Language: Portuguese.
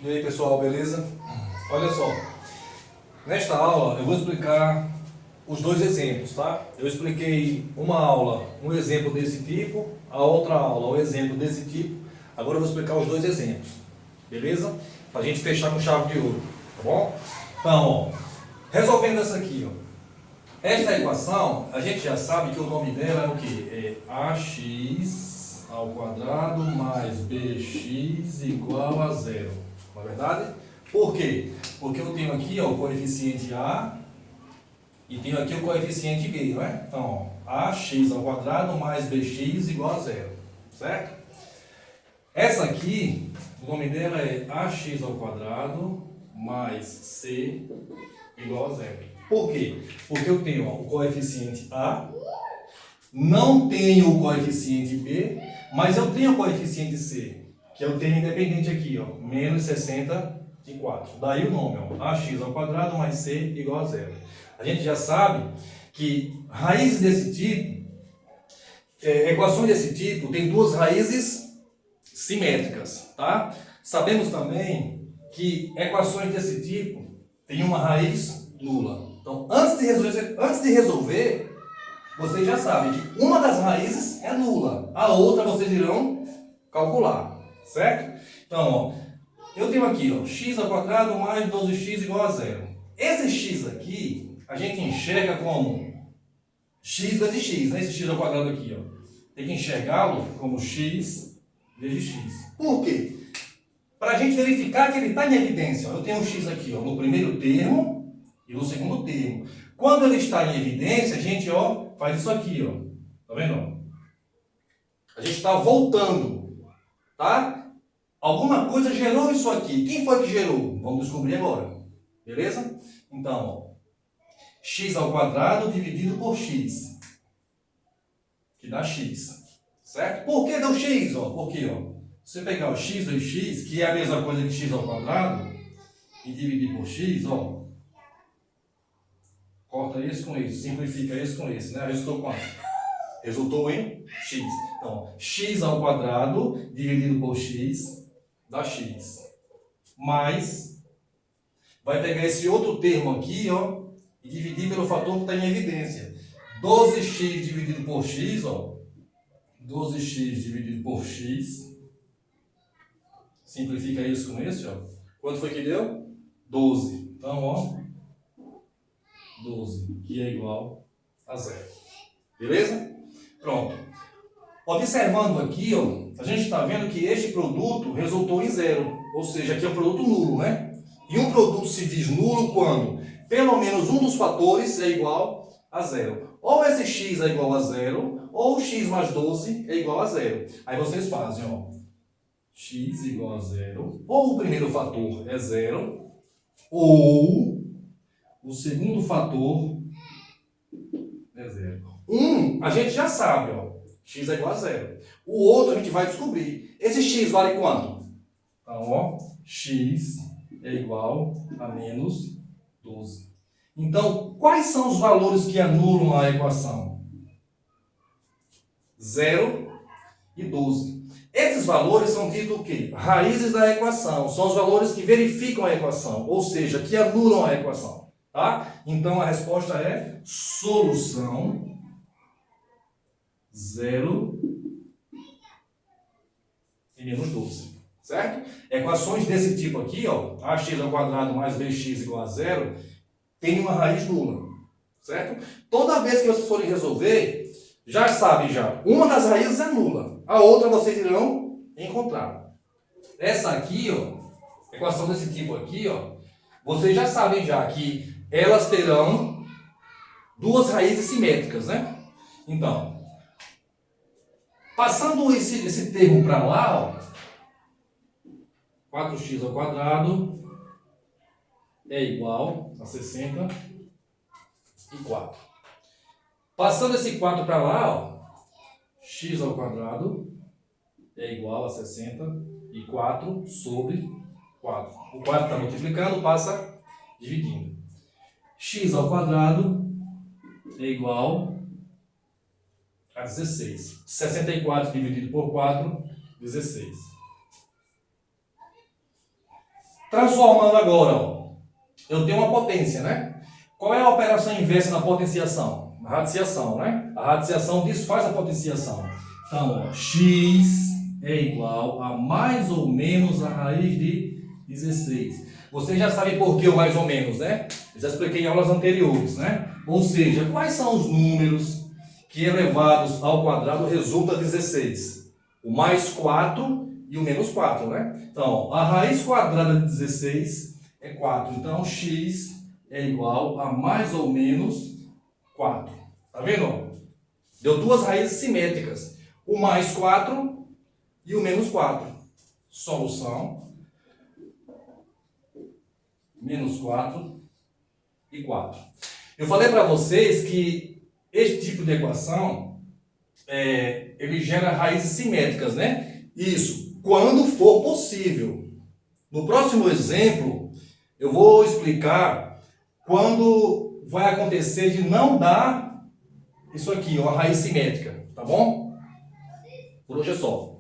E aí pessoal, beleza? Olha só, nesta aula eu vou explicar os dois exemplos, tá? Eu expliquei uma aula, um exemplo desse tipo, a outra aula, um exemplo desse tipo. Agora eu vou explicar os dois exemplos, beleza? Pra gente fechar com chave de ouro, tá bom? Então, ó, resolvendo essa aqui, ó. Esta equação, a gente já sabe que o nome dela é o que? É ax ao quadrado mais bx igual a zero. Não é verdade? Por quê? Porque eu tenho aqui ó, o coeficiente a e tenho aqui o coeficiente b, não é? Então, ó, ax ao quadrado mais bx igual a zero. Certo? Essa aqui, o nome dela é ax ao quadrado mais c igual a zero. Por quê? Porque eu tenho ó, o coeficiente A, não tenho o coeficiente B, mas eu tenho o coeficiente C, que é o termo independente aqui, ó, menos 64. Daí o nome, ó, ax ao quadrado mais C igual a zero. A gente já sabe que raízes desse tipo, equações desse tipo, tem duas raízes simétricas, tá? Sabemos também que equações desse tipo têm uma raiz nula. Então, antes de resolver, vocês já sabem que uma das raízes é nula, a outra vocês irão calcular, certo? Então, ó, eu tenho aqui, ó, x ao quadrado mais 12x igual a zero. Esse x aqui, a gente enxerga como x vezes x, né? Esse x ao quadrado aqui, ó. Tem que enxergá-lo como x vezes x. Por quê? Para a gente verificar que ele está em evidência, ó, eu tenho um x aqui ó, no primeiro termo e no segundo termo. Quando ele está em evidência, a gente ó, faz isso aqui. Ó. Tá vendo? A gente está voltando. Tá? Alguma coisa gerou isso aqui. Quem foi que gerou? Vamos descobrir agora. Beleza? Então, ó, x ao quadrado dividido por x. Que dá x. Certo? Por que deu x? Ó? Porque ó, se você pegar o x vezes x, que é a mesma coisa que x ao quadrado, e dividir por x, ó. Corta esse com esse, simplifica esse com esse, né? Resultou quanto? Resultou em x. Então, x ao quadrado dividido por x dá x. Mais, vai pegar esse outro termo aqui, ó, e dividir pelo fator que está em evidência. 12x dividido por x, ó. 12x dividido por x. Simplifica isso com esse, ó. Quanto foi que deu? 12. Então, ó. 12, que é igual a zero. Beleza? Pronto. Observando aqui, ó, a gente está vendo que este produto resultou em zero. Ou seja, aqui é um produto nulo, né? E um produto se diz nulo quando pelo menos um dos fatores é igual a zero. Ou esse x é igual a zero, ou x mais 12 é igual a zero. Aí vocês fazem, ó. X igual a zero. Ou o primeiro fator é zero, ou o segundo fator é zero. A gente já sabe, ó. X é igual a zero. O outro a gente vai descobrir. Esse x vale quanto? Então, ó, x é igual a menos 12. Então, quais são os valores que anulam a equação? 0 e 12. Esses valores são ditos o quê? Raízes da equação. São os valores que verificam a equação, ou seja, que anulam a equação. Tá? Então, a resposta é solução 0 e menos 12. Certo? Equações desse tipo aqui, ó, ax ao quadrado mais bx igual a zero, tem uma raiz nula. Certo? Toda vez que vocês forem resolver, já sabem já, uma das raízes é nula, a outra vocês irão encontrar. Essa aqui, ó, equação desse tipo aqui, ó, vocês já sabem já que elas terão duas raízes simétricas, né? Então, passando esse termo para lá, ó, 4x ao quadrado é igual a 64. Passando esse 4 para lá, ó, x ao quadrado é igual a 64 sobre 4. O 4 está multiplicando, passa dividindo. X ao quadrado é igual a 16. 64 dividido por 4, 16. Transformando agora, ó, eu tenho uma potência, né? Qual é a operação inversa da potenciação? A radiciação, né? A radiciação desfaz a potenciação. Então, ó, x é igual a mais ou menos a raiz de 16. Vocês já sabem por que o mais ou menos, né? Eu já expliquei em aulas anteriores, né? Ou seja, quais são os números que elevados ao quadrado resulta 16? O mais 4 e o menos 4, né? Então, a raiz quadrada de 16 é 4. Então, x é igual a mais ou menos 4. Tá vendo? Deu duas raízes simétricas. O mais 4 e o menos 4. Solução. Menos 4 e 4. Eu falei para vocês que este tipo de equação ele gera raízes simétricas, né? Isso, quando for possível. No próximo exemplo, eu vou explicar quando vai acontecer de não dar isso aqui, uma raiz simétrica, tá bom? Por hoje é só.